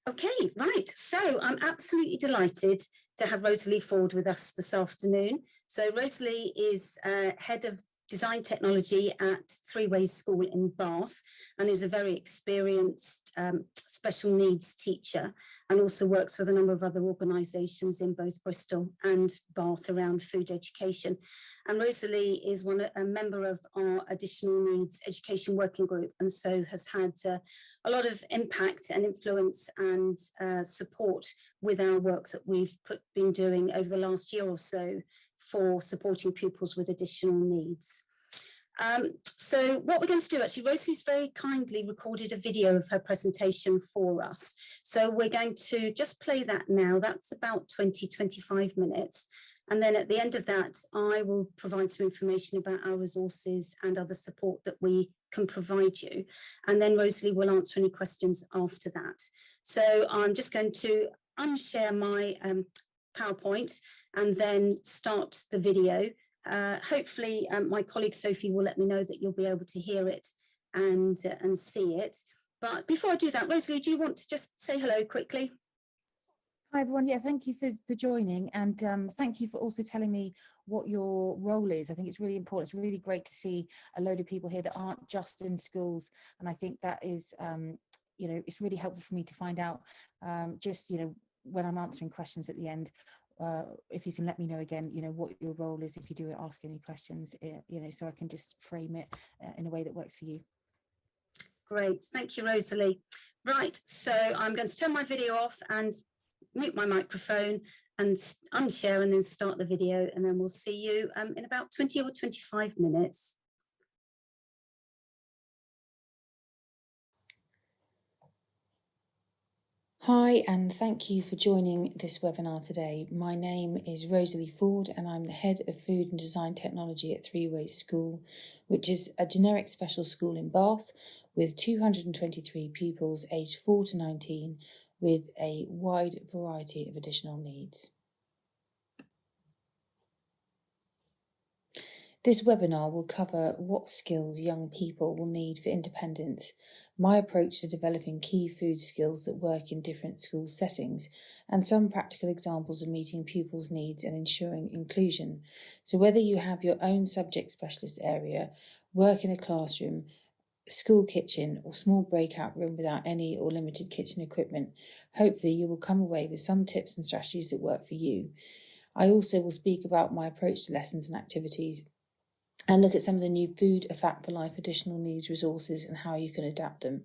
Okay, right. So I'm absolutely delighted to have Rosalie Forde with us this afternoon. So Rosalie is Head of Design Technology at Three Ways School in Bath and is a very experienced special needs teacher, and also works with a number of other organisations in both Bristol and Bath around food education. And Rosalie is a member of our Additional Needs Education Working Group, and so has had a lot of impact and influence and support with our work that we've been doing over the last year or so for supporting pupils with additional needs. So what we're going to do, actually, Rosalie's very kindly recorded a video of her presentation for us. So we're going to just play that now. That's about 20-25 minutes. And then at the end of that, I will provide some information about our resources and other support that we can provide you. And then Rosalie will answer any questions after that. So I'm just going to unshare my PowerPoint and then start the video. Hopefully my colleague Sophie will let me know that you'll be able to hear it and see it. But before I do that, Rosalie, do you want to just say hello quickly? Hi everyone, yeah, thank you for joining, and thank you for also telling me what your role is. I think it's really important. It's really great to see a load of people here that aren't just in schools, and I think that is, you know, it's really helpful for me to find out, just, you know, when I'm answering questions at the end, if you can let me know again, you know, what your role is if you do ask any questions, you know, so I can just frame it in a way that works for you. Great, thank you, Rosalie. Right, so I'm going to turn my video off and mute my microphone and unshare and then start the video, and then we'll see you in about 20 or 25 minutes. Hi, and thank you for joining this webinar today. My name is Rosalie Forde, and I'm the Head of Food and Design Technology at Three Ways School, which is a generic special school in Bath with 223 pupils aged 4 to 19 with a wide variety of additional needs. This webinar will cover what skills young people will need for independence, my approach to developing key food skills that work in different school settings, and some practical examples of meeting pupils' needs and ensuring inclusion. So whether you have your own subject specialist area, work in a classroom, school kitchen or small breakout room without any or limited kitchen equipment, hopefully you will come away with some tips and strategies that work for you. I also will speak about my approach to lessons and activities and look at some of the new Food, A Fact for Life additional needs resources and how you can adapt them.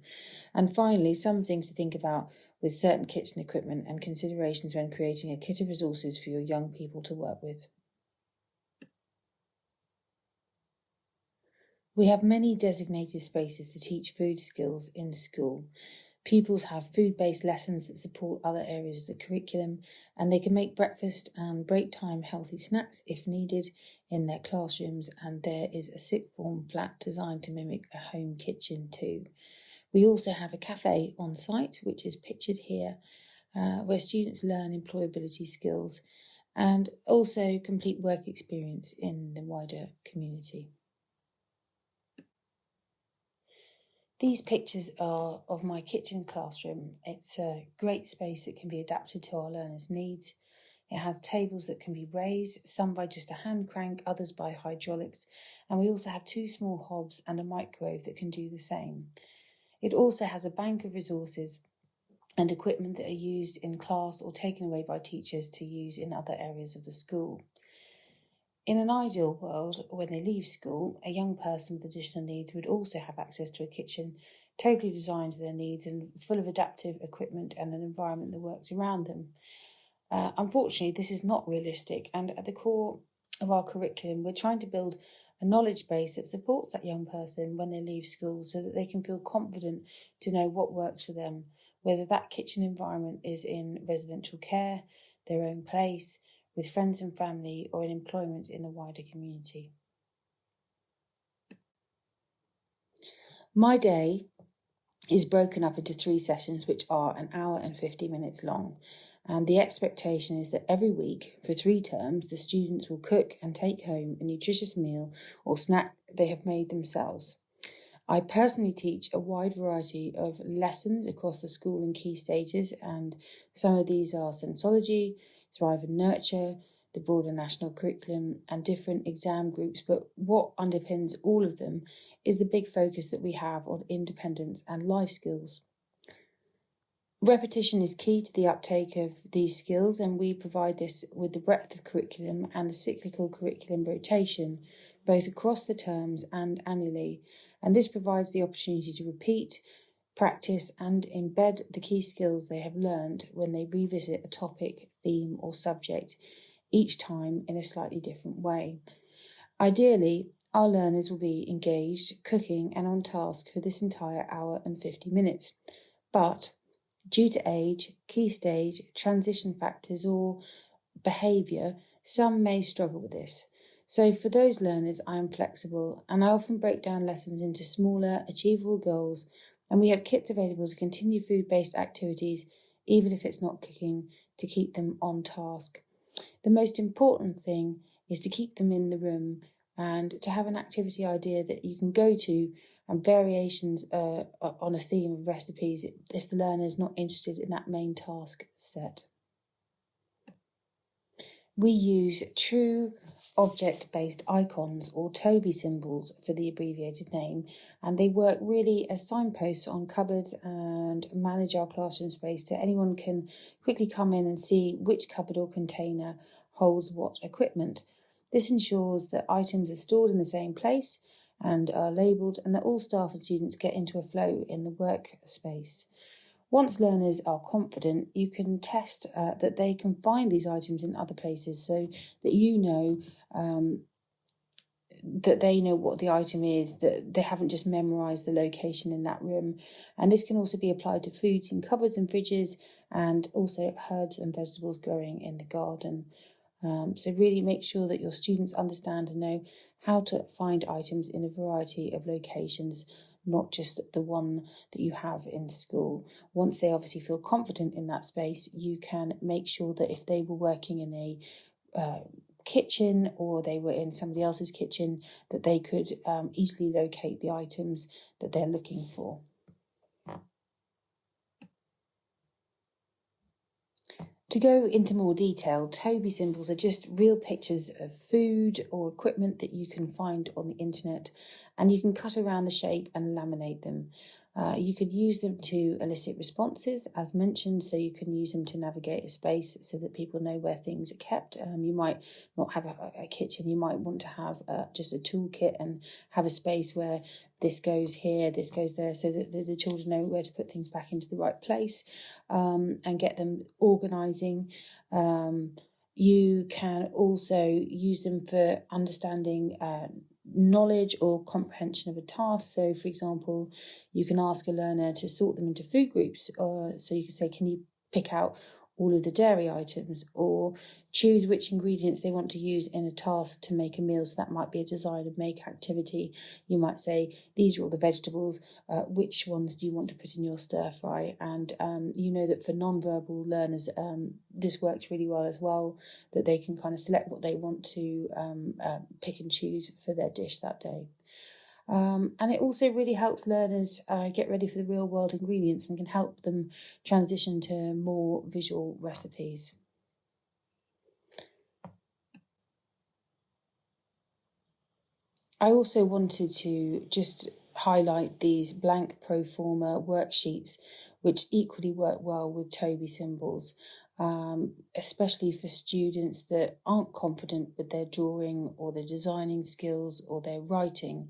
And finally, some things to think about with certain kitchen equipment and considerations when creating a kit of resources for your young people to work with. We have many designated spaces to teach food skills in the school. Pupils have food-based lessons that support other areas of the curriculum, and they can make breakfast and break time healthy snacks if needed in their classrooms, and there is a sixth form flat designed to mimic a home kitchen too. We also have a cafe on site, which is pictured here, where students learn employability skills and also complete work experience in the wider community. These pictures are of my kitchen classroom. It's a great space that can be adapted to our learners' needs. It has tables that can be raised, some by just a hand crank, others by hydraulics, and we also have 2 small hobs and a microwave that can do the same. It also has a bank of resources and equipment that are used in class or taken away by teachers to use in other areas of the school. In an ideal world, when they leave school, a young person with additional needs would also have access to a kitchen totally designed to their needs and full of adaptive equipment and an environment that works around them. Unfortunately, this is not realistic, and at the core of our curriculum, we're trying to build a knowledge base that supports that young person when they leave school so that they can feel confident to know what works for them, whether that kitchen environment is in residential care, their own place, with friends and family, or in employment in the wider community. My day is broken up into 3 sessions, which are an hour and 50 minutes long. And the expectation is that every week for 3 terms, the students will cook and take home a nutritious meal or snack they have made themselves. I personally teach a wide variety of lessons across the school and key stages, and some of these are Sensology, Thrive and Nurture, the broader national curriculum, and different exam groups. But what underpins all of them is the big focus that we have on independence and life skills. Repetition is key to the uptake of these skills, and we provide this with the breadth of curriculum and the cyclical curriculum rotation, both across the terms and annually. And this provides the opportunity to repeat, practice and embed the key skills they have learned when they revisit a topic, theme or subject, each time in a slightly different way. Ideally, our learners will be engaged, cooking and on task for this entire hour and 50 minutes. But due to age, key stage, transition factors or behaviour, some may struggle with this. So for those learners, I am flexible and I often break down lessons into smaller, achievable goals, and we have kits available to continue food-based activities, even if it's not cooking, to keep them on task. The most important thing is to keep them in the room and to have an activity idea that you can go to and variations on a theme of recipes if the learner is not interested in that main task set. We use true object-based icons, or Toby Symbols for the abbreviated name, and they work really as signposts on cupboards and manage our classroom space so anyone can quickly come in and see which cupboard or container holds what equipment. This ensures that items are stored in the same place and are labelled, and that all staff and students get into a flow in the workspace. Once learners are confident, you can test that they can find these items in other places, so that you know that they know what the item is, that they haven't just memorised the location in that room. And this can also be applied to foods in cupboards and fridges, and also herbs and vegetables growing in the garden. So really make sure that your students understand and know how to find items in a variety of locations, not just the one that you have in school. Once they obviously feel confident in that space, you can make sure that if they were working in a kitchen or they were in somebody else's kitchen, that they could easily locate the items that they're looking for. To go into more detail, Toby Symbols are just real pictures of food or equipment that you can find on the internet, and you can cut around the shape and laminate them. You could use them to elicit responses, as mentioned, so you can use them to navigate a space so that people know where things are kept. You might not have a kitchen, you might want to have just a toolkit and have a space where this goes here, this goes there, so that the children know where to put things back into the right place, and get them organising. You can also use them for understanding knowledge or comprehension of a task. So for example, you can ask a learner to sort them into food groups, so you can say, can you pick out all of the dairy items, or choose which ingredients they want to use in a task to make a meal. So that might be a design and make activity. You might say, these are all the vegetables, which ones do you want to put in your stir fry? And you know that for non-verbal learners, this works really well as well, that they can kind of select what they want to pick and choose for their dish that day. And it also really helps learners get ready for the real world ingredients and can help them transition to more visual recipes. I also wanted to just highlight these blank pro forma worksheets, which equally work well with Toby Symbols, especially for students that aren't confident with their drawing or their designing skills or their writing.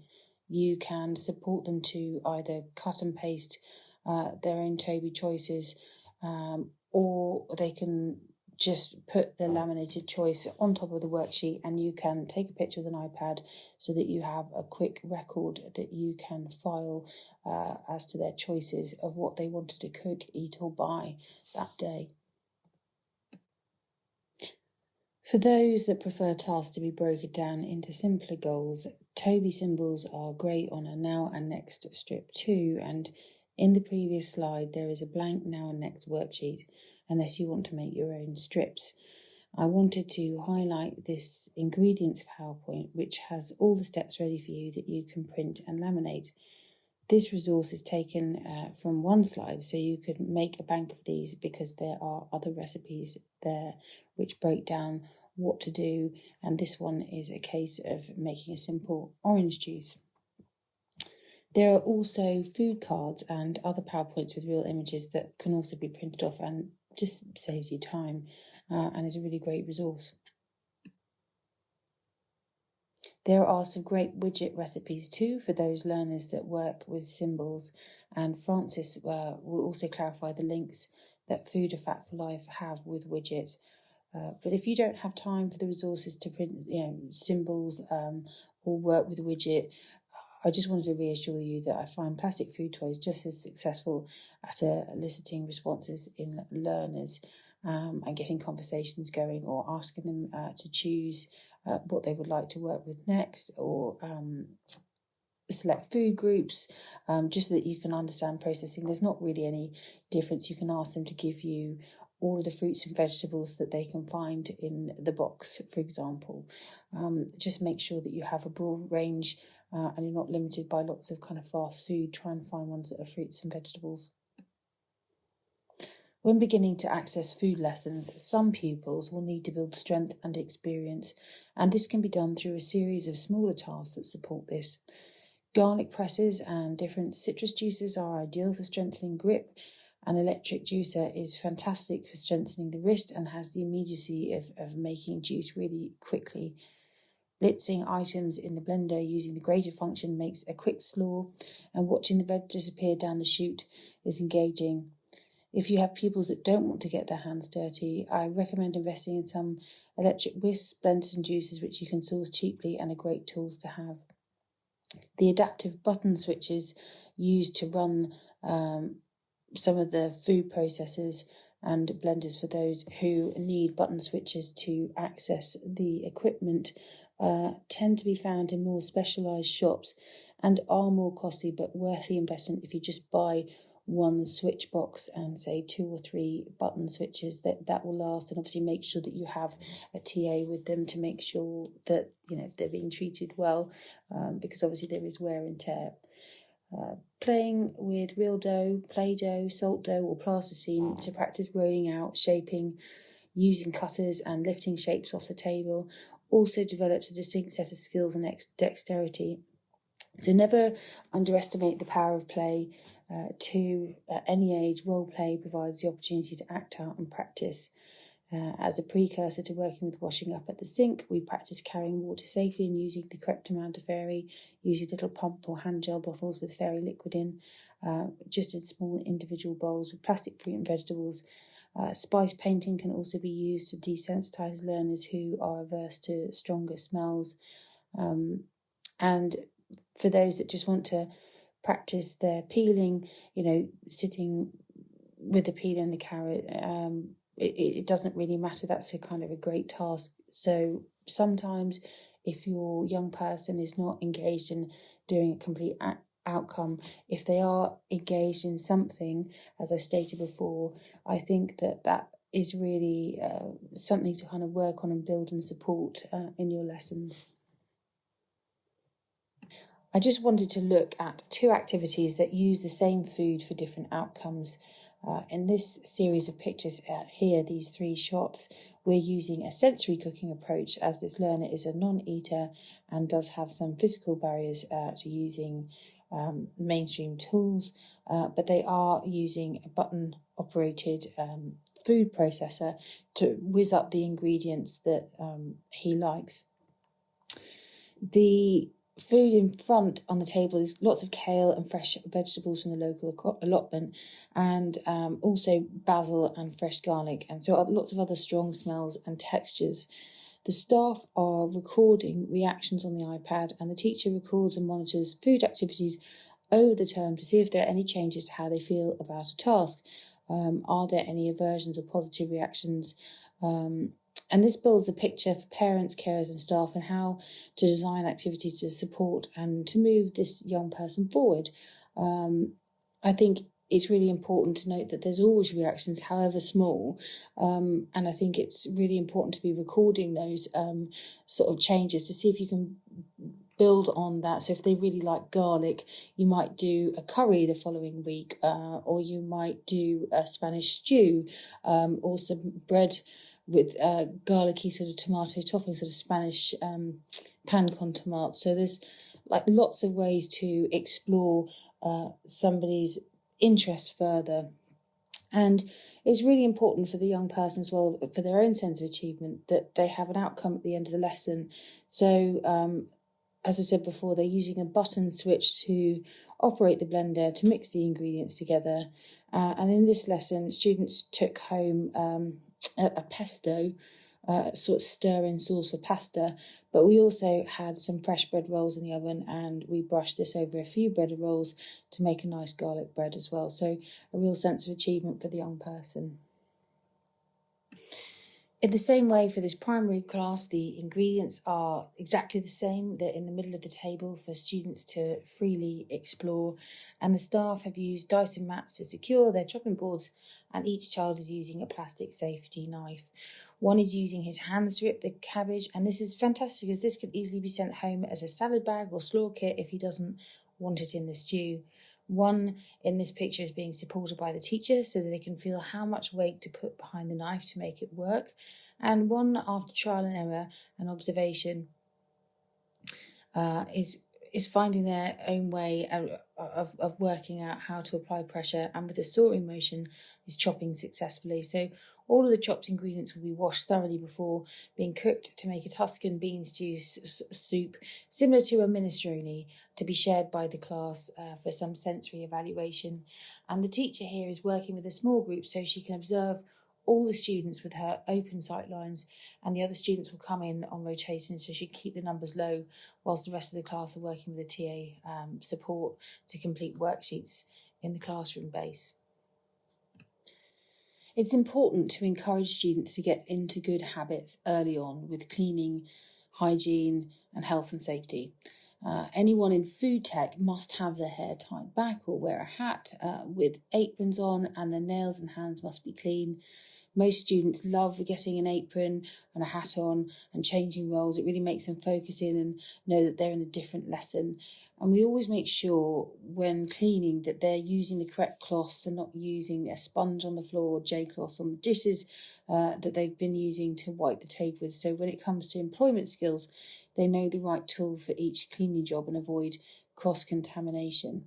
You can support them to either cut and paste their own Toby choices, or they can just put the laminated choice on top of the worksheet, and you can take a picture with an iPad so that you have a quick record that you can file as to their choices of what they wanted to cook, eat or buy that day. For those that prefer tasks to be broken down into simpler goals, Toby Symbols are great on a now and next strip too, and in the previous slide there is a blank now and next worksheet unless you want to make your own strips. I wanted to highlight this ingredients PowerPoint, which has all the steps ready for you that you can print and laminate. This resource is taken from one slide, so you could make a bank of these because there are other recipes there which break down what to do, and this one is a case of making a simple orange juice. There are also food cards and other PowerPoints with real images that can also be printed off and just saves you time and is a really great resource. There are some great widget recipes too for those learners that work with symbols, and Francis will also clarify the links that Food of Fat for Life have with widget. But if you don't have time for the resources to print, symbols or work with widget, I just wanted to reassure you that I find plastic food toys just as successful at eliciting responses in learners and getting conversations going, or asking them to choose what they would like to work with next, or select food groups, just so that you can understand processing. There's not really any difference. You can ask them to give you all of the fruits and vegetables that they can find in the box, for example. Just make sure that you have a broad range and you're not limited by lots of kind of fast food. Try and find ones that are fruits and vegetables. When beginning to access food lessons, some pupils will need to build strength and experience, and this can be done through a series of smaller tasks that support this. Garlic presses and different citrus juices are ideal for strengthening grip. An electric juicer is fantastic for strengthening the wrist and has the immediacy of making juice really quickly. Blitzing items in the blender using the grater function makes a quick slaw, and watching the veg disappear down the chute is engaging. If you have pupils that don't want to get their hands dirty, I recommend investing in some electric whisks, blenders and juicers which you can source cheaply and are great tools to have. The adaptive button switches used to run some of the food processors and blenders for those who need button switches to access the equipment tend to be found in more specialised shops and are more costly, but worth the investment if you just buy one switch box and say 2 or 3 button switches. That will last, and obviously make sure that you have a TA with them to make sure that they're being treated well, because obviously there is wear and tear. Playing with real dough, Play-Doh, salt dough or plasticine to practice rolling out, shaping, using cutters and lifting shapes off the table also develops a distinct set of skills and dexterity. So never underestimate the power of play. At any age, role play provides the opportunity to act out and practice. As a precursor to working with washing up at the sink, we practice carrying water safely and using the correct amount of fairy, using little pump or hand gel bottles with fairy liquid in, just in small individual bowls with plastic fruit and vegetables. Spice painting can also be used to desensitize learners who are averse to stronger smells. And for those that just want to practice their peeling, sitting with the peeler and the carrot, it doesn't really matter. That's a kind of a great task. So sometimes if your young person is not engaged in doing a complete outcome, if they are engaged in something, as I stated before, I think that is really something to kind of work on and build and support in your lessons. I just wanted to look at 2 activities that use the same food for different outcomes. In this series of pictures here, these 3 shots, we're using a sensory cooking approach, as this learner is a non-eater and does have some physical barriers to using mainstream tools, but they are using a button-operated food processor to whiz up the ingredients that he likes. The food in front on the table is lots of kale and fresh vegetables from the local allotment, and also basil and fresh garlic, and so lots of other strong smells and textures. The staff are recording reactions on the iPad, and the teacher records and monitors food activities over the term to see if there are any changes to how they feel about a task. Are there any aversions or positive reactions? And this builds a picture for parents, carers and staff and how to design activities to support and to move this young person forward. I think it's really important to note that there's always reactions, however small, and I think it's really important to be recording those sort of changes to see if you can build on that. So if they really like garlic, you might do a curry the following week, or you might do a Spanish stew, or some bread with garlicky sort of tomato topping, sort of Spanish pan con tomate. So there's like lots of ways to explore somebody's interest further. And it's really important for the young person as well, for their own sense of achievement, that they have an outcome at the end of the lesson. So as I said before, they're using a button switch to operate the blender to mix the ingredients together. And in this lesson, students took home a pesto, sort of stir-in sauce for pasta, but we also had some fresh bread rolls in the oven, and we brushed this over a few bread rolls to make a nice garlic bread as well. So a real sense of achievement for the young person. In the same way, for this primary class, the ingredients are exactly the same. They're in the middle of the table for students to freely explore, and the staff have used Dyson mats to secure their chopping boards, and each child is using a plastic safety knife. One is using his hands to rip the cabbage, and this is fantastic as this could easily be sent home as a salad bag or slaw kit if he doesn't want it in the stew. One in this picture is being supported by the teacher so that they can feel how much weight to put behind the knife to make it work. And one, after trial and error and observation, is finding their own way of working out how to apply pressure, and with a sawing motion is chopping successfully. So all of the chopped ingredients will be washed thoroughly before being cooked to make a Tuscan bean stew soup similar to a minestrone, to be shared by the class for some sensory evaluation. And the teacher here is working with a small group so she can observe all the students with her open sight lines, and the other students will come in on rotation so she can keep the numbers low whilst the rest of the class are working with the TA support to complete worksheets in the classroom base. It's important to encourage students to get into good habits early on with cleaning, hygiene and health and safety. Anyone in food tech must have their hair tied back or wear a hat with aprons on, and their nails and hands must be clean. Most students love getting an apron and a hat on and changing roles. It really makes them focus in and know that they're in a different lesson. And we always make sure when cleaning that they're using the correct cloths and not using a sponge on the floor or J-cloths on the dishes that they've been using to wipe the table with. So when it comes to employment skills, they know the right tool for each cleaning job and avoid cross-contamination.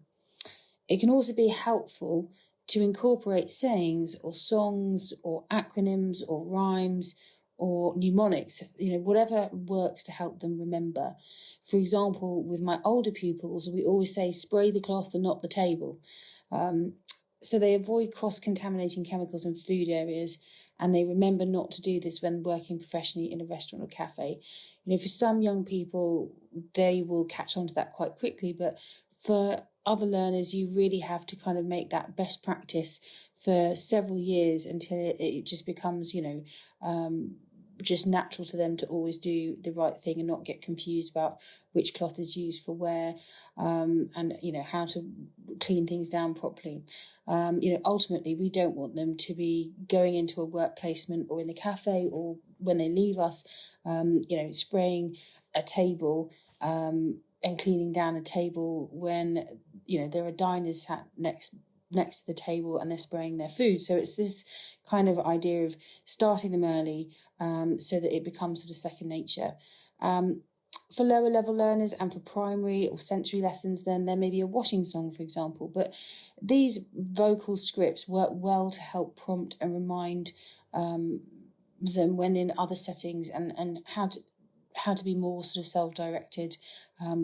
It can also be helpful to incorporate sayings or songs or acronyms or rhymes or mnemonics, whatever works to help them remember. For example, with my older pupils, we always say, spray the cloth and not the table. So they avoid cross-contaminating chemicals in food areas, and they remember not to do this when working professionally in a restaurant or cafe. For some young people, they will catch on to that quite quickly, but for other learners, you really have to kind of make that best practice for several years until it just becomes, just natural to them to always do the right thing and not get confused about which cloth is used for where, and how to clean things down properly. Ultimately, we don't want them to be going into a work placement or in the cafe or when they leave us, spraying a table and cleaning down a table when there are diners sat next to the table and they're spraying their food. So it's this kind of idea of starting them early so that it becomes sort of second nature. For lower level learners and for primary or sensory lessons, then there may be a washing song, for example, but these vocal scripts work well to help prompt and remind them when in other settings and how to be more sort of self-directed,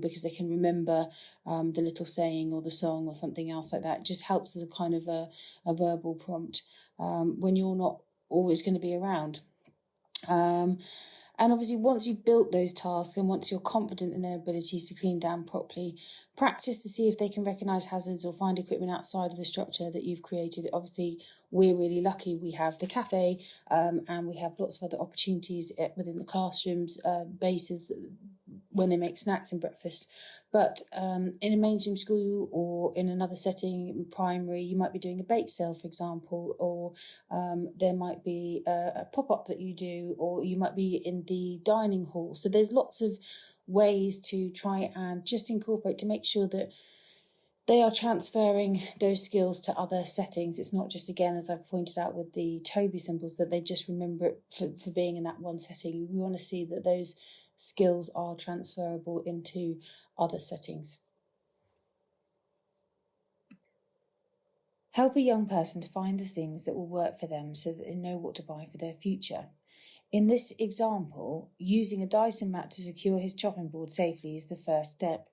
because they can remember the little saying or the song or something else like that. It just helps as a kind of a verbal prompt when you're not always going to be around. And obviously, once you've built those tasks and once you're confident in their abilities to clean down properly, practice to see if they can recognise hazards or find equipment outside of the structure that you've created. Obviously, we're really lucky. We have the cafe and we have lots of other opportunities within the classrooms, bases when they make snacks and breakfast. But in a mainstream school or in another setting, in primary, you might be doing a bake sale, for example, or there might be a pop-up that you do, or you might be in the dining hall. So there's lots of ways to try and just incorporate to make sure that they are transferring those skills to other settings. It's not just, again, as I've pointed out with the Toby Symbols, that they just remember it for being in that one setting. We want to see that those skills are transferable into other settings. Help a young person to find the things that will work for them so that they know what to buy for their future. In this example, using a Dyson mat to secure his chopping board safely is the first step.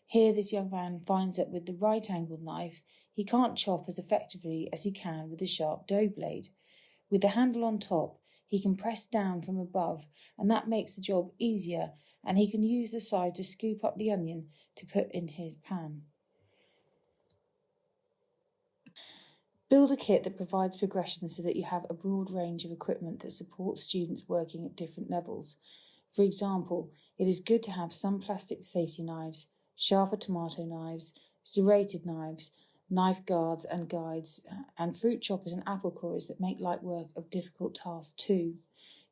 Here, this young man finds that with the right-angled knife, he can't chop as effectively as he can with a sharp dough blade. With the handle on top, he can press down from above, and that makes the job easier, and he can use the side to scoop up the onion to put in his pan. Build a kit that provides progression so that you have a broad range of equipment that supports students working at different levels. For example, it is good to have some plastic safety knives, sharper tomato knives, serrated knives, knife guards and guides, and fruit choppers and apple corers that make light work of difficult tasks too.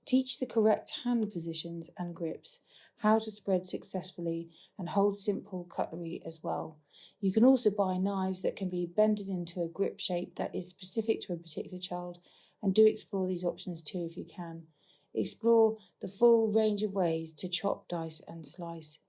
Teach the correct hand positions and grips, how to spread successfully and hold simple cutlery as well. You can also buy knives that can be bended into a grip shape that is specific to a particular child, and do explore these options too if you can. Explore the full range of ways to chop, dice and slice.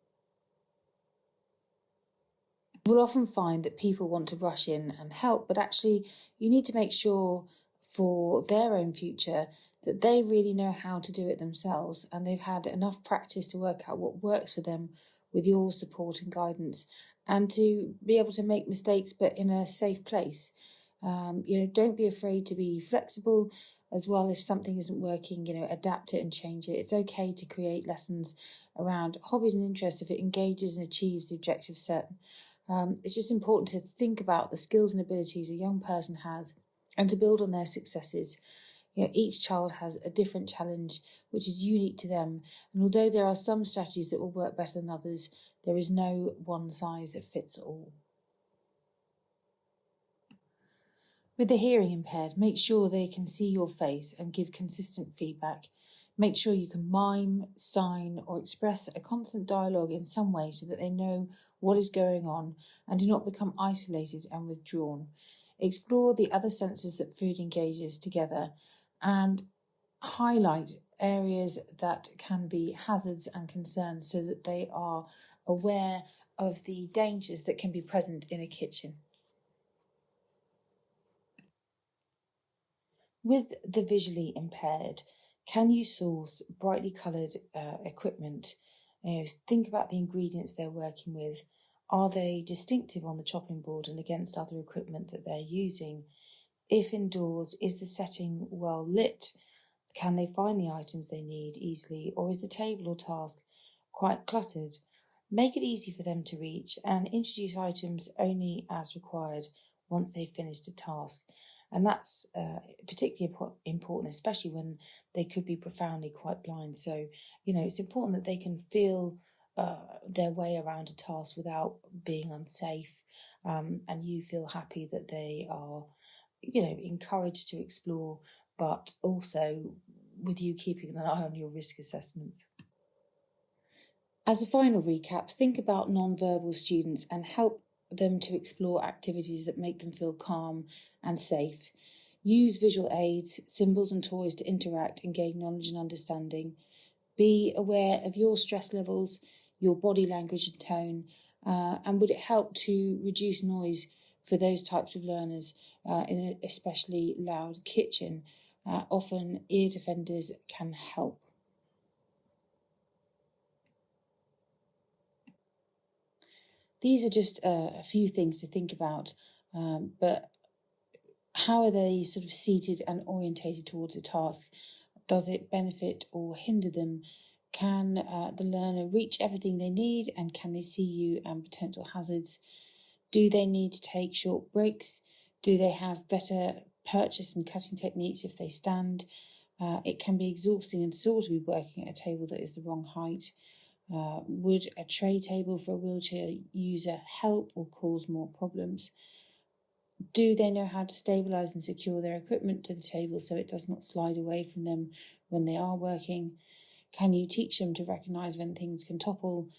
You will often find that people want to rush in and help, but actually you need to make sure for their own future that they really know how to do it themselves and they've had enough practice to work out what works for them with your support and guidance, and to be able to make mistakes but in a safe place. Don't be afraid to be flexible as well. If something isn't working, adapt it and change it. It's okay to create lessons around hobbies and interests if it engages and achieves the objective set. It's just important to think about the skills and abilities a young person has and to build on their successes. Each child has a different challenge which is unique to them, and although there are some strategies that will work better than others, there is no one size that fits all. With the hearing impaired, make sure they can see your face and give consistent feedback. Make sure you can mime, sign, or express a constant dialogue in some way so that they know what is going on and do not become isolated and withdrawn. Explore the other senses that food engages together and highlight areas that can be hazards and concerns so that they are aware of the dangers that can be present in a kitchen. With the visually impaired, can you source brightly coloured equipment? Think about the ingredients they're working with. Are they distinctive on the chopping board and against other equipment that they're using? If indoors, is the setting well lit? Can they find the items they need easily, or is the table or task quite cluttered? Make it easy for them to reach and introduce items only as required once they've finished a task. And that's particularly important, especially when they could be profoundly quite blind. So, it's important that they can feel their way around a task without being unsafe, and you feel happy that they are, encouraged to explore, but also with you keeping an eye on your risk assessments. As a final recap, think about non-verbal students and help them to explore activities that make them feel calm and safe. Use visual aids, symbols and toys to interact and gain knowledge and understanding. Be aware of your stress levels, your body language and tone, and would it help to reduce noise for those types of learners in an especially loud kitchen? Often ear defenders can help. These are just a few things to think about, but how are they sort of seated and orientated towards a task? Does it benefit or hinder them? Can the learner reach everything they need, and can they see you and potential hazards? Do they need to take short breaks? Do they have better purchase and cutting techniques if they stand? It can be exhausting and sore to be working at a table that is the wrong height. Would a tray table for a wheelchair user help or cause more problems? Do they know how to stabilise and secure their equipment to the table so it does not slide away from them when they are working? Can you teach them to recognise when things can topple,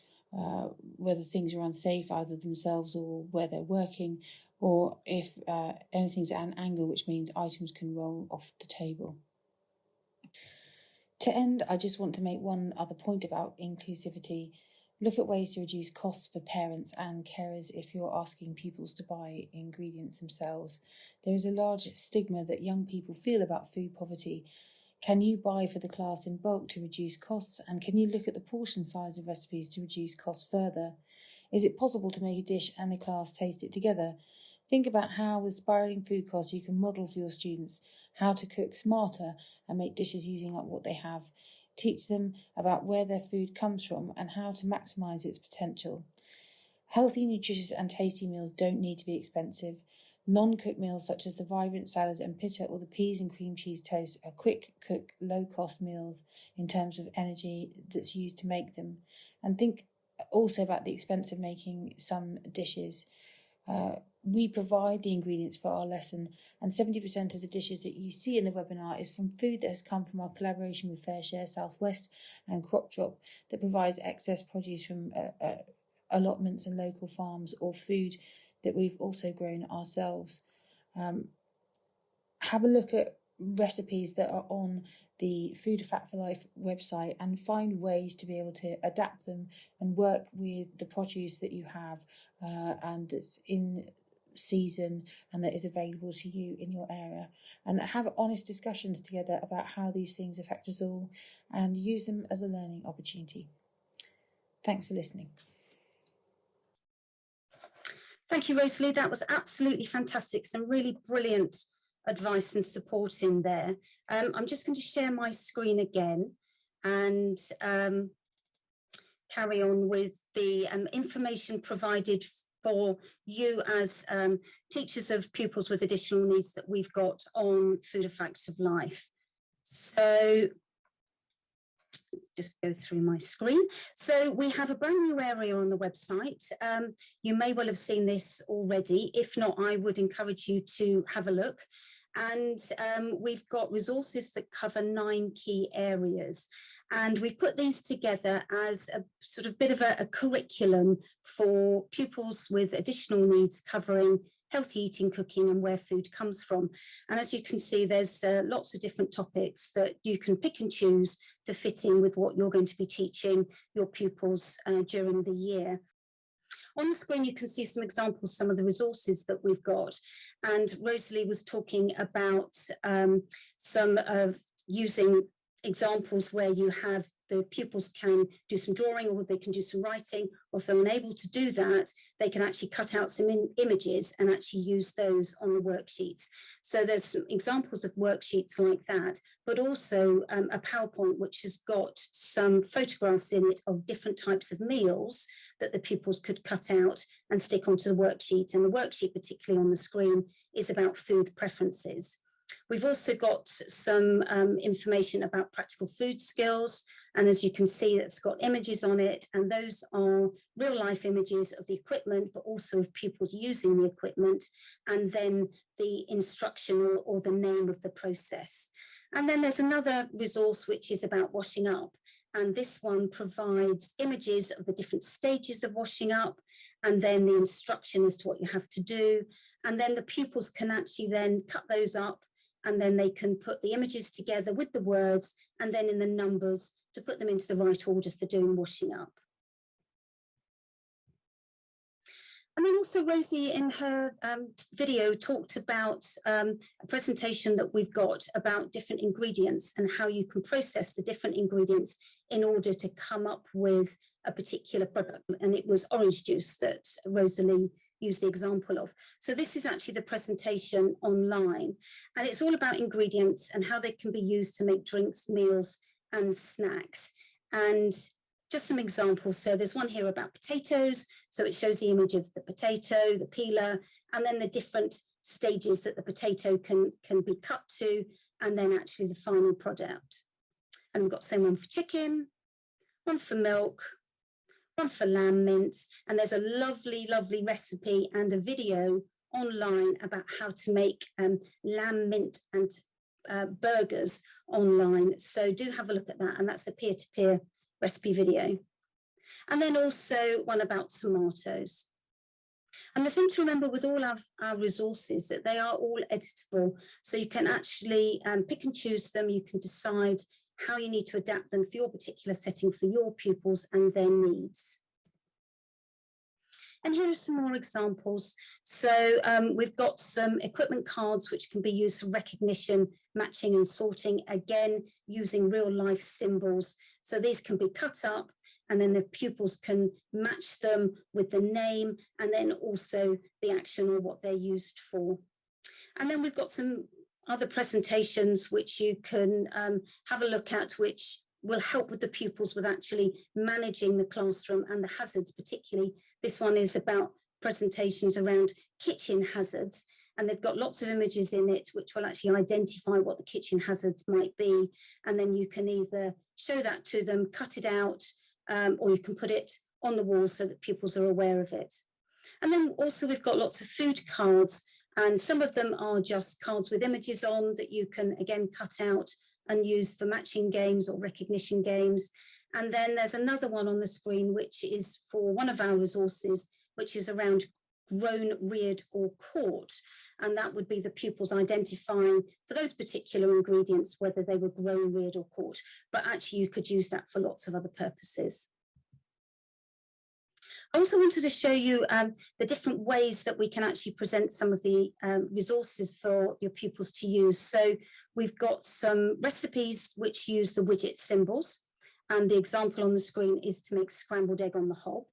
whether things are unsafe either themselves or where they're working, or if anything's at an angle, which means items can roll off the table. To end, I just want to make one other point about inclusivity. Look at ways to reduce costs for parents and carers if you're asking pupils to buy ingredients themselves. There is a large stigma that young people feel about food poverty. Can you buy for the class in bulk to reduce costs? And can you look at the portion size of recipes to reduce costs further? Is it possible to make a dish and the class taste it together? Think about how, with spiralling food costs, you can model for your students how to cook smarter and make dishes using up what they have. Teach them about where their food comes from and how to maximise its potential. Healthy, nutritious and tasty meals don't need to be expensive. Non-cooked meals such as the vibrant salad and pita or the peas and cream cheese toast are quick cook, low-cost meals in terms of energy that's used to make them. And think also about the expense of making some dishes. We provide the ingredients for our lesson, and 70% of the dishes that you see in the webinar is from food that has come from our collaboration with FareShare Southwest and Crop Drop that provides excess produce from allotments and local farms, or food that we've also grown ourselves. Have a look at recipes that are on the Food Fat for Life website and find ways to be able to adapt them and work with the produce that you have and that's in season and that is available to you in your area, and have honest discussions together about how these things affect us all and use them as a learning opportunity. Thanks for listening. Thank you, Rosalie. That was absolutely fantastic. Some really brilliant advice and support in there. I'm just going to share my screen again and carry on with the information provided for you as teachers of pupils with additional needs that we've got on Food Facts of Life. So let's just go through my screen. So we have a brand new area on the website. You may well have seen this already. If not, I would encourage you to have a look. And we've got resources that cover 9 key areas. And we've put these together as a sort of bit of a curriculum for pupils with additional needs, covering healthy eating, cooking, and where food comes from. And as you can see, there's lots of different topics that you can pick and choose to fit in with what you're going to be teaching your pupils during the year. On the screen, you can see some examples, some of the resources that we've got. And Rosalie was talking about some of using examples where you have the pupils can do some drawing, or they can do some writing, or if they're unable to do that, they can actually cut out some images and actually use those on the worksheets. So there's some examples of worksheets like that, but also a PowerPoint which has got some photographs in it of different types of meals that the pupils could cut out and stick onto the worksheet. And the worksheet, particularly on the screen, is about food preferences. We've also got some information about practical food skills, and as you can see, it's got images on it, and those are real life images of the equipment, but also of pupils using the equipment, and then the instruction or the name of the process. And then there's another resource which is about washing up, and this one provides images of the different stages of washing up, and then the instruction as to what you have to do, and then the pupils can actually then cut those up, and then they can put the images together with the words and then in the numbers to put them into the right order for doing washing up. And then also Rosie in her video talked about a presentation that we've got about different ingredients and how you can process the different ingredients in order to come up with a particular product. And it was orange juice that Rosalie used the example of. So this is actually the presentation online, and it's all about ingredients and how they can be used to make drinks, meals, and snacks. And just some examples. So there's one here about potatoes. So it shows the image of the potato, the peeler, and then the different stages that the potato can be cut to, and then actually the final product. And we've got the same one for chicken, one for milk, one for lamb mince, and there's a lovely, lovely recipe and a video online about how to make lamb mint and burgers online. So do have a look at that. And that's a peer-to-peer recipe video. And then also one about tomatoes. And the thing to remember with all our resources that they are all editable. So you can actually pick and choose them. You can decide how you need to adapt them for your particular setting, for your pupils and their needs. And here are some more examples. So we've got some equipment cards which can be used for recognition, matching and sorting, again, using real life symbols. So these can be cut up and then the pupils can match them with the name and then also the action or what they're used for. And then we've got some other presentations which you can have a look at, which will help with the pupils with actually managing the classroom and the hazards. Particularly this one is about presentations around kitchen hazards, and they've got lots of images in it which will actually identify what the kitchen hazards might be, and then you can either show that to them, cut it out, or you can put it on the wall so that pupils are aware of it. And then also we've got lots of food cards, and some of them are just cards with images on that you can again cut out and use for matching games or recognition games. And then there's another one on the screen which is for one of our resources, which is around grown, reared or caught. And that would be the pupils identifying for those particular ingredients whether they were grown, reared or caught. But actually you could use that for lots of other purposes. I also wanted to show you the different ways that we can actually present some of the resources for your pupils to use. So we've got some recipes which use the widget symbols, and the example on the screen is to make scrambled egg on the hob.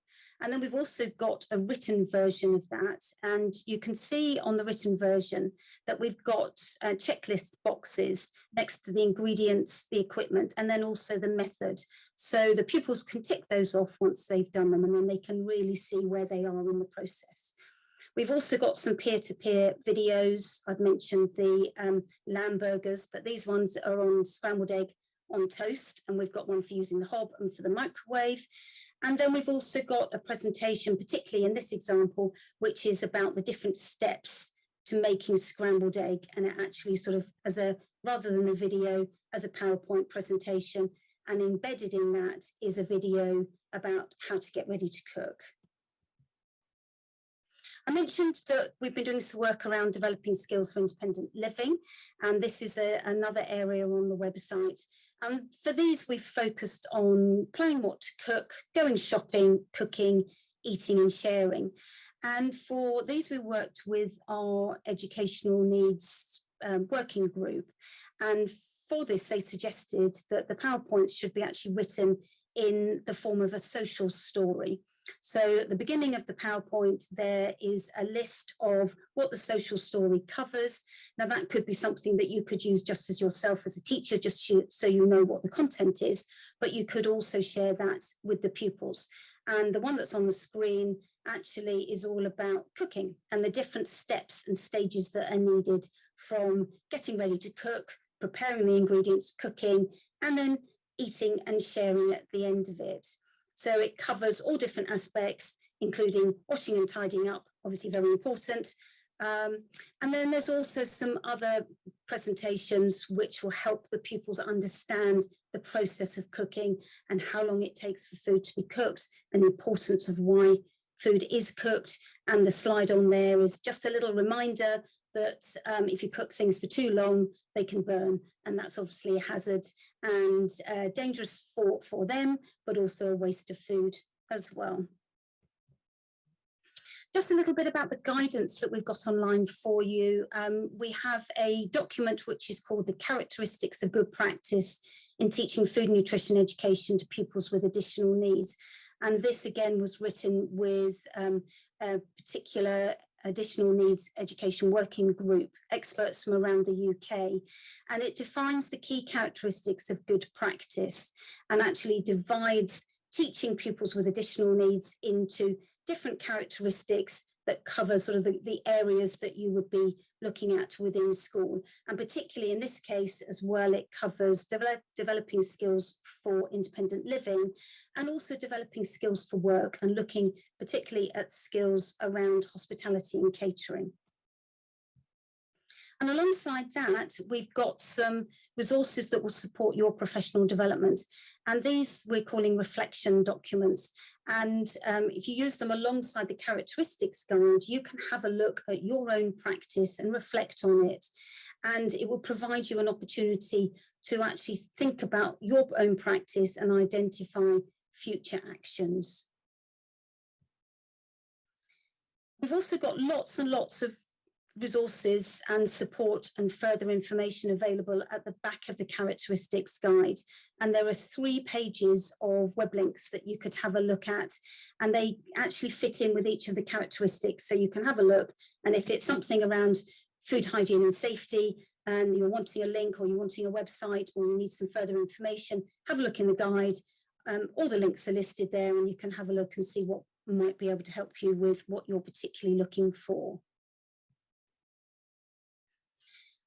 And then we've also got a written version of that, and you can see on the written version that we've got checklist boxes next to the ingredients, the equipment, and then also the method. So the pupils can tick those off once they've done them, and then they can really see where they are in the process. We've also got some peer-to-peer videos. I've mentioned the lamb burgers, but these ones are on scrambled egg on toast, and we've got one for using the hob and for the microwave. And then we've also got a presentation, particularly in this example, which is about the different steps to making scrambled egg. And it actually sort of, as a, rather than a video, as a PowerPoint presentation, and embedded in that is a video about how to get ready to cook. I mentioned that we've been doing some work around developing skills for independent living, and this is another area on the website. For these, we've focused on planning what to cook, going shopping, cooking, eating and sharing. And for these, we worked with our educational needs working group. And for this, they suggested that the PowerPoints should be actually written in the form of a social story. So at the beginning of the PowerPoint, there is a list of what the social story covers. Now that could be something that you could use just as yourself as a teacher, just so you know what the content is, but you could also share that with the pupils. And the one that's on the screen actually is all about cooking and the different steps and stages that are needed, from getting ready to cook, preparing the ingredients, cooking, and then eating and sharing at the end of it. So it covers all different aspects, including washing and tidying up, obviously very important. And then there's also some other presentations which will help the pupils understand the process of cooking and how long it takes for food to be cooked and the importance of why food is cooked. And the slide on there is just a little reminder that if you cook things for too long, they can burn. And that's obviously a hazard and dangerous for them, but also a waste of food as well. Just a little bit about the guidance that we've got online for you. We have a document which is called The Characteristics of Good Practice in Teaching Food and Nutrition Education to Pupils with Additional Needs. And this again was written with a particular additional needs education working group, experts from around the UK. And it defines the key characteristics of good practice and actually divides teaching pupils with additional needs into different characteristics that cover sort of the areas that you would be looking at within school. And particularly in this case as well, it covers developing skills for independent living and also developing skills for work and looking particularly at skills around hospitality and catering. And alongside that, we've got some resources that will support your professional development. And these we're calling reflection documents. And if you use them alongside the characteristics guide, you can have a look at your own practice and reflect on it. And it will provide you an opportunity to actually think about your own practice and identify future actions. We've also got lots and lots of resources and support and further information available at the back of the characteristics guide. And there are 3 pages of web links that you could have a look at, and they actually fit in with each of the characteristics. So you can have a look, and if it's something around food hygiene and safety, and you're wanting a link or you're wanting a website or you need some further information, have a look in the guide. All the links are listed there, and you can have a look and see what might be able to help you with what you're particularly looking for.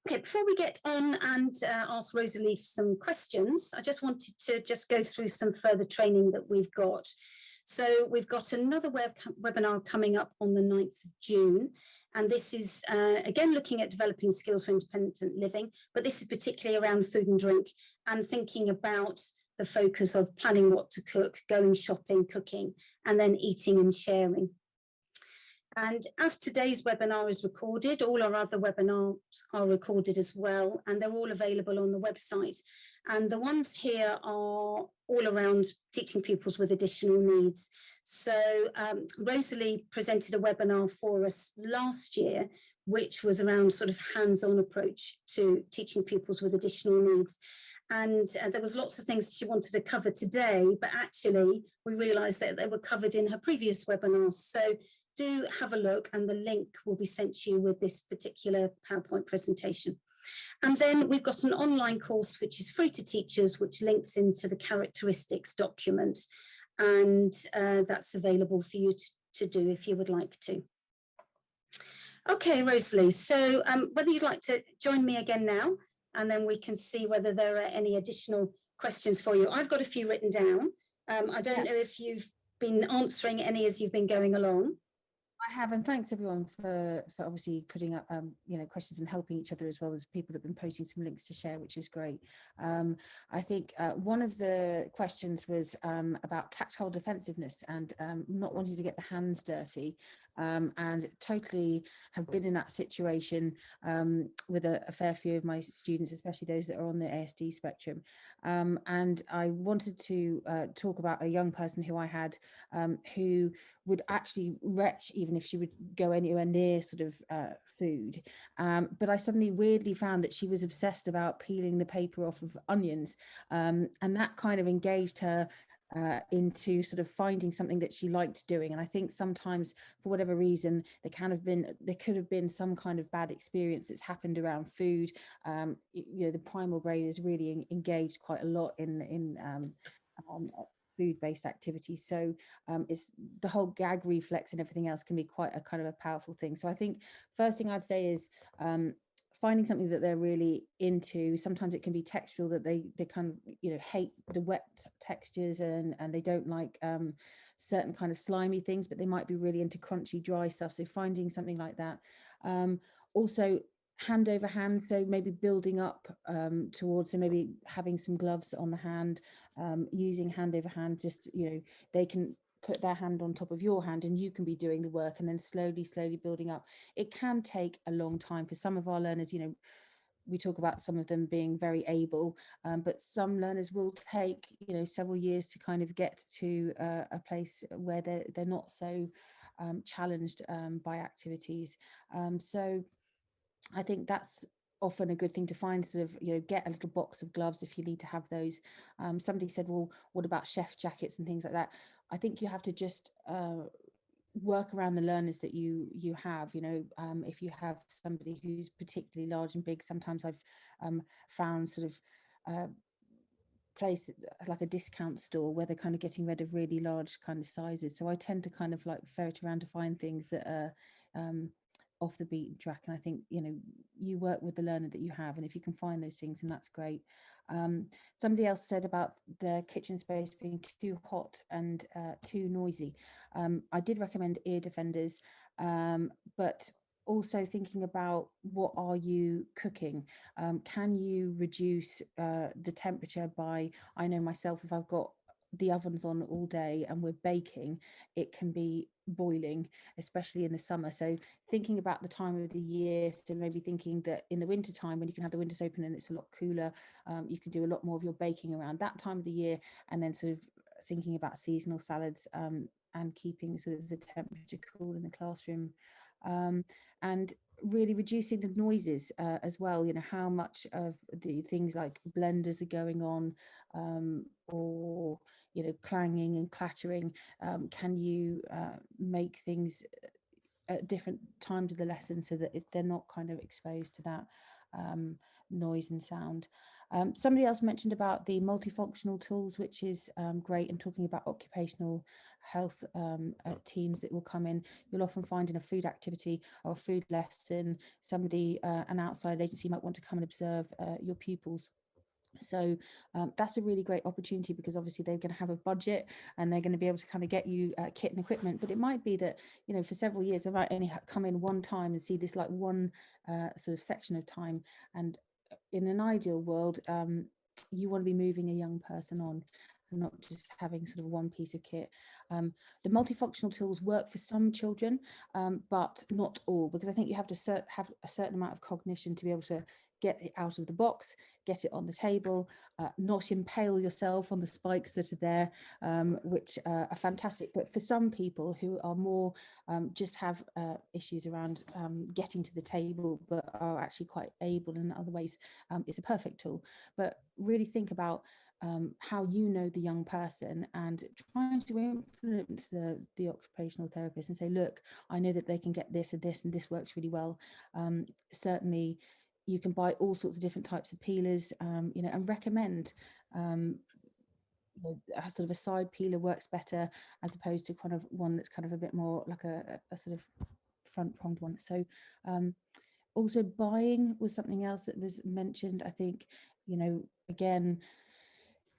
Okay, before we get on and ask Rosalie some questions, I just wanted to go through some further training that we've got. So we've got another webinar coming up on the 9th of June. And this is, again, looking at developing skills for independent living, but this is particularly around food and drink and thinking about the focus of planning what to cook, going shopping, cooking, and then eating and sharing. And as today's webinar is recorded, all our other webinars are recorded as well, and they're all available on the website. And the ones here are all around teaching pupils with additional needs. So Rosalie presented a webinar for us last year, which was around sort of hands-on approach to teaching pupils with additional needs. And there was lots of things she wanted to cover today, but actually we realized that they were covered in her previous webinars. So do have a look, and the link will be sent to you with this particular PowerPoint presentation. And then we've got an online course which is free to teachers, which links into the characteristics document, and that's available for you to do if you would like to. Okay, Rosalie, so whether you'd like to join me again now, and then we can see whether there are any additional questions for you. I've got a few written down. I don't know if you've been answering any as you've been going along. I have, and thanks everyone for obviously putting up questions and helping each other, as well as people that have been posting some links to share, which is great. I think one of the questions was about tactile defensiveness and not wanting to get the hands dirty, and totally have been in that situation with a fair few of my students, especially those that are on the ASD spectrum. And I wanted to talk about a young person who I had who would actually retch even if she would go anywhere near sort of food. But I suddenly weirdly found that she was obsessed about peeling the paper off of onions, and that kind of engaged her into sort of finding something that she liked doing. And I think sometimes for whatever reason there could have been some kind of bad experience that's happened around food. The primal brain is really engaged quite a lot in food-based activities, so it's the whole gag reflex and everything else can be quite a kind of a powerful thing. So I think first thing I'd say is finding something that they're really into. Sometimes it can be textural, that they kind of hate the wet textures and they don't like certain kind of slimy things, but they might be really into crunchy dry stuff. So finding something like that. Also hand over hand, so maybe building up towards, so maybe having some gloves on the hand, using hand over hand, just they can put their hand on top of your hand and you can be doing the work, and then slowly building up. It can take a long time for some of our learners. We talk about some of them being very able, but some learners will take several years to kind of get to a place where they're not so challenged by activities. So I think that's often a good thing to find, sort of, get a little box of gloves if you need to have those. Somebody said, well, what about chef jackets and things like that? I think you have to just work around the learners that you have. If you have somebody who's particularly large and big, sometimes I've found sort of place like a discount store where they're kind of getting rid of really large kind of sizes. So I tend to kind of like ferret around to find things that are off the beaten track, and I think you work with the learner that you have, and if you can find those things, and that's great. Somebody else said about the kitchen space being too hot and too noisy. I did recommend ear defenders, but also thinking about what are you cooking. Can you reduce the temperature by, I know myself, if I've got the ovens on all day and we're baking, it can be boiling, especially in the summer. So thinking about the time of the year, so maybe thinking that in the winter time, when you can have the windows open and it's a lot cooler, you can do a lot more of your baking around that time of the year, and then sort of thinking about seasonal salads, and keeping sort of the temperature cool in the classroom, and really reducing the noises as well. You know, how much of the things like blenders are going on, or you know, clanging and clattering. Can you make things at different times of the lesson so that they're not kind of exposed to that noise and sound. Somebody else mentioned about the multifunctional tools, which is great, and talking about occupational health teams that will come in. You'll often find in a food activity or a food lesson, somebody, an outside agency might want to come and observe your pupils. So that's a really great opportunity, because obviously they're going to have a budget and they're going to be able to kind of get you kit and equipment. But it might be that, you know, for several years they might only come in one time and see this like one sort of section of time. And in an ideal world, you want to be moving a young person on and not just having sort of one piece of kit. The multifunctional tools work for some children, but not all, because I think you have to have a certain amount of cognition to be able to get it out of the box, get it on the table, not impale yourself on the spikes that are there, which are fantastic. But for some people who are more just have issues around getting to the table, but are actually quite able in other ways, it's a perfect tool. But really think about how you know the young person, and trying to influence the occupational therapist and say, look, I know that they can get this and this, and this works really well. Certainly you can buy all sorts of different types of peelers, you know, and recommend a sort of a side peeler works better, as opposed to kind of one that's kind of a bit more like a sort of front pronged one. So also buying was something else that was mentioned. I think, you know, again,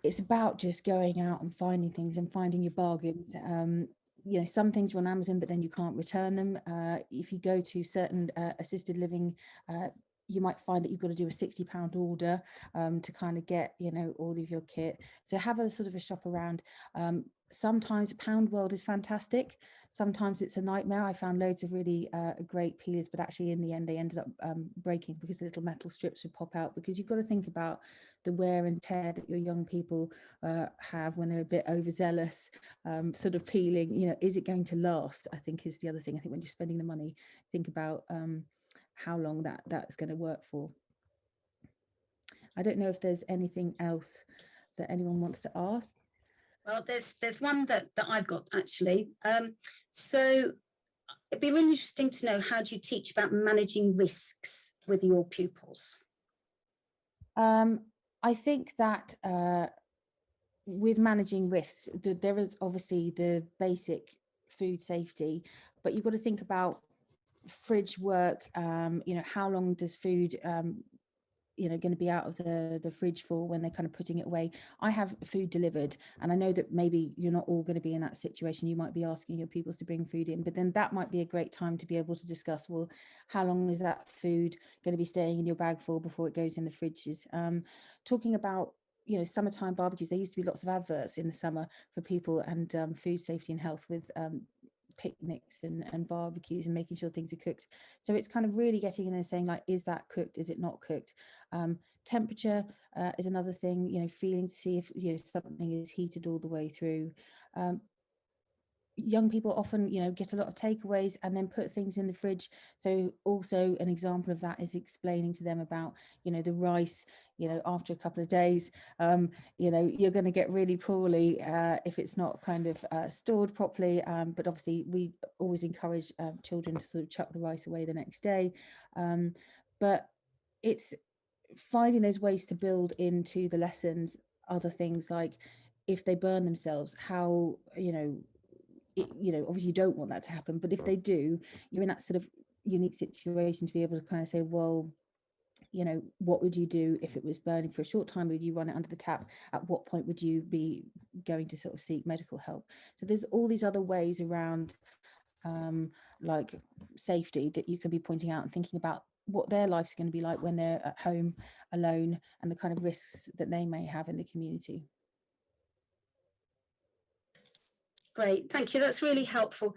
it's about just going out and finding things and finding your bargains. You know, some things are on Amazon, but then you can't return them. If you go to certain assisted living, you might find that you've got to do a £60 order to kind of get, you know, all of your kit. So have a sort of a shop around. Sometimes Pound World is fantastic. Sometimes it's a nightmare. I found loads of really great peelers, but actually in the end they ended up breaking because the little metal strips would pop out, because you've got to think about the wear and tear that your young people have when they're a bit overzealous, sort of peeling. You know, is it going to last? I think is the other thing. I think when you're spending the money, think about how long that's going to work for. I don't know if there's anything else that anyone wants to ask. Well, there's one that I've got actually. So it'd be really interesting to know, how do you teach about managing risks with your pupils? I think that with managing risks, there is obviously the basic food safety, but you've got to think about fridge work. You know, how long does food you know, going to be out of the fridge for when they're kind of putting it away. I have food delivered, and I know that maybe you're not all going to be in that situation. You might be asking your pupils to bring food in, but then that might be a great time to be able to discuss, well, how long is that food going to be staying in your bag for before it goes in the fridges? Talking about, you know, summertime barbecues, there used to be lots of adverts in the summer for people and food safety and health with picnics and barbecues and making sure things are cooked. So it's kind of really getting in there saying, like, is that cooked, is it not cooked? Temperature is another thing, you know, feeling to see if, you know, something is heated all the way through. Young people often, you know, get a lot of takeaways and then put things in the fridge. So also an example of that is explaining to them about, you know, the rice, you know, after a couple of days, you know, you're going to get really poorly if it's not kind of stored properly. But obviously we always encourage children to sort of chuck the rice away the next day. But it's finding those ways to build into the lessons other things, like if they burn themselves, how, you know, obviously you don't want that to happen, but if they do, you're in that sort of unique situation to be able to kind of say, well, you know, what would you do if it was burning for a short time? Would you run it under the tap? At what point would you be going to sort of seek medical help? So there's all these other ways around like safety that you can be pointing out and thinking about what their life's going to be like when they're at home alone and the kind of risks that they may have in the community. Great, thank you. That's really helpful.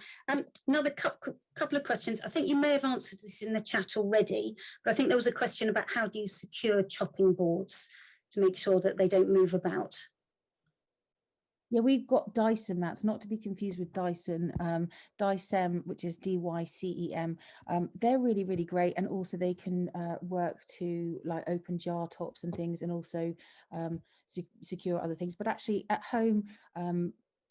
Another couple of questions. I think you may have answered this in the chat already, but I think there was a question about how do you secure chopping boards to make sure that they don't move about. Yeah, we've got Dyson mats, not to be confused with Dyson, Dysem, which is DYCEM. They're really, really great. And also they can work to like open jar tops and things, and also secure other things. But actually at home,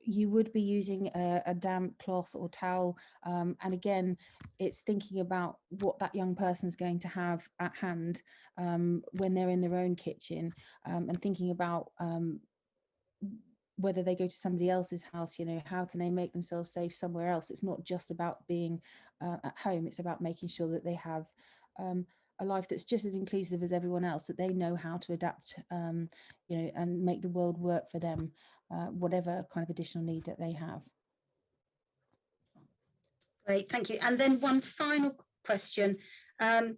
you would be using a damp cloth or towel. And again, it's thinking about what that young person's going to have at hand when they're in their own kitchen, and thinking about whether they go to somebody else's house, you know, how can they make themselves safe somewhere else? It's not just about being at home, it's about making sure that they have a life that's just as inclusive as everyone else, that they know how to adapt, you know, and make the world work for them, whatever kind of additional need that they have. Great, thank you. And then one final question. Food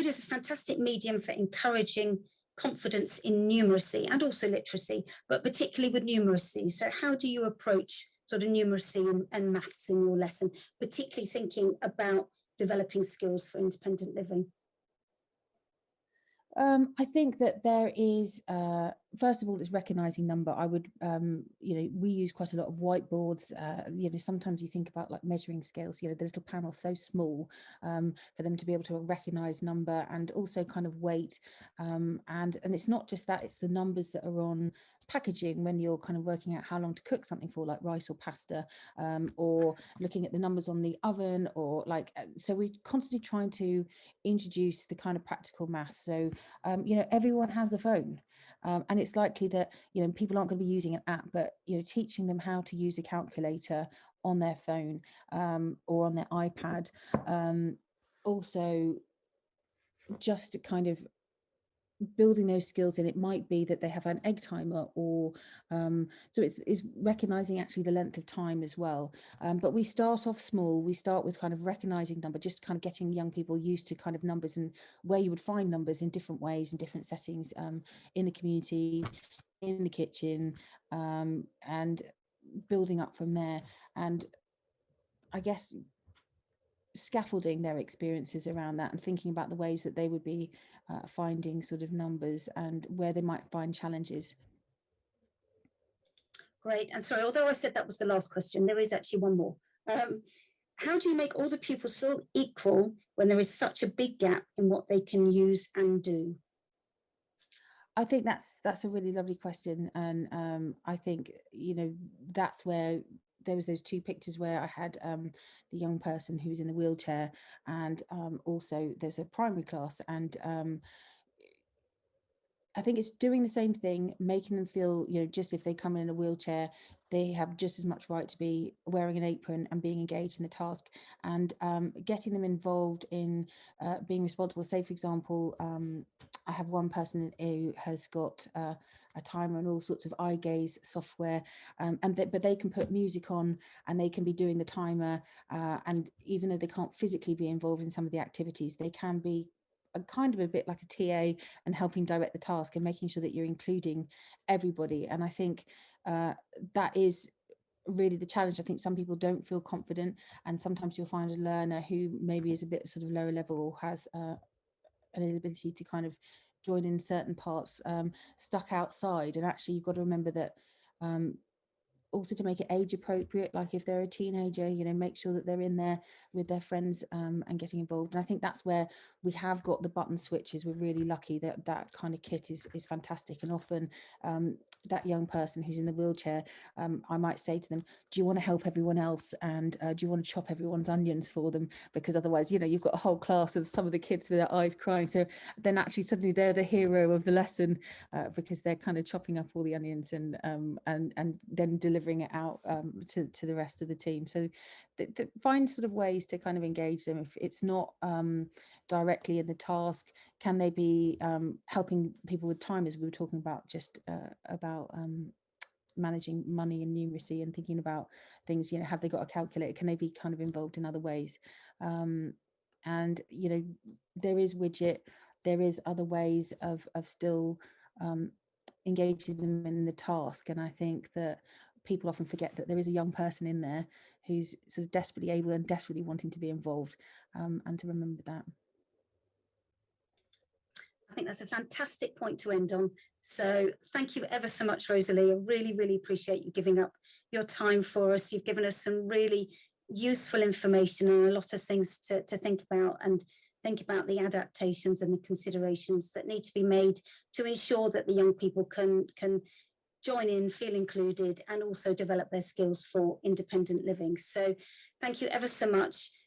is a fantastic medium for encouraging confidence in numeracy and also literacy, but particularly with numeracy. So how do you approach sort of numeracy and maths in your lesson, particularly thinking about developing skills for independent living? I think that there is, first of all, it's recognizing number. I would, you know, we use quite a lot of whiteboards. You know, sometimes you think about like measuring scales, you know, the little panel so small for them to be able to recognize number and also kind of weight. And it's not just that, it's the numbers that are on packaging when you're kind of working out how long to cook something for, like rice or pasta, or looking at the numbers on the oven, or like, so we're constantly trying to introduce the kind of practical maths. So you know, everyone has a phone, and it's likely that, you know, people aren't going to be using an app, but, you know, teaching them how to use a calculator on their phone or on their iPad. Also, just to kind of building those skills in, it might be that they have an egg timer, or so it's recognizing actually the length of time as well. But we start off small. We start with kind of recognizing number, just kind of getting young people used to kind of numbers and where you would find numbers in different ways, in different settings, in the community, in the kitchen, and building up from there. And I guess scaffolding their experiences around that and thinking about the ways that they would be finding sort of numbers and where they might find challenges. Great. And sorry, although I said that was the last question, there is actually one more. How do you make all the pupils feel equal when there is such a big gap in what they can use and do? I think that's a really lovely question. And I think, you know, that's where there was those two pictures where I had the young person who's in the wheelchair, and also there's a primary class, and I think it's doing the same thing, making them feel, you know, just if they come in a wheelchair, they have just as much right to be wearing an apron and being engaged in the task, and getting them involved in being responsible. Say, for example, I have one person who has got a timer and all sorts of eye gaze software, but they can put music on and they can be doing the timer, and even though they can't physically be involved in some of the activities, they can be kind of a bit like a TA and helping direct the task and making sure that you're including everybody. And I think that is really the challenge. I think some people don't feel confident, and sometimes you'll find a learner who maybe is a bit sort of lower level or has an inability to kind of join in certain parts, stuck outside. And actually you've got to remember that also to make it age appropriate, like if they're a teenager, you know, make sure that they're in there with their friends and getting involved. And I think that's where we have got the button switches. We're really lucky that that kind of kit is fantastic. And often that young person who's in the wheelchair, I might say to them, do you want to help everyone else, and do you want to chop everyone's onions for them, because otherwise, you know, you've got a whole class of some of the kids with their eyes crying, so then actually suddenly they're the hero of the lesson, because they're kind of chopping up all the onions and then delivering it out to the rest of the team. So find sort of ways to kind of engage them. If it's not directly in the task, can they be helping people with time, as we were talking about just about managing money and numeracy and thinking about things, you know, have they got a calculator? Can they be kind of involved in other ways? And, you know, there is Widget, there is other ways of still engaging them in the task. And I think that people often forget that there is a young person in there who's sort of desperately able and desperately wanting to be involved, and to remember that. I think that's a fantastic point to end on. So thank you ever so much, Rosalie. I really, really appreciate you giving up your time for us. You've given us some really useful information and a lot of things to think about, and think about the adaptations and the considerations that need to be made to ensure that the young people can join in, feel included, and also develop their skills for independent living. So thank you ever so much.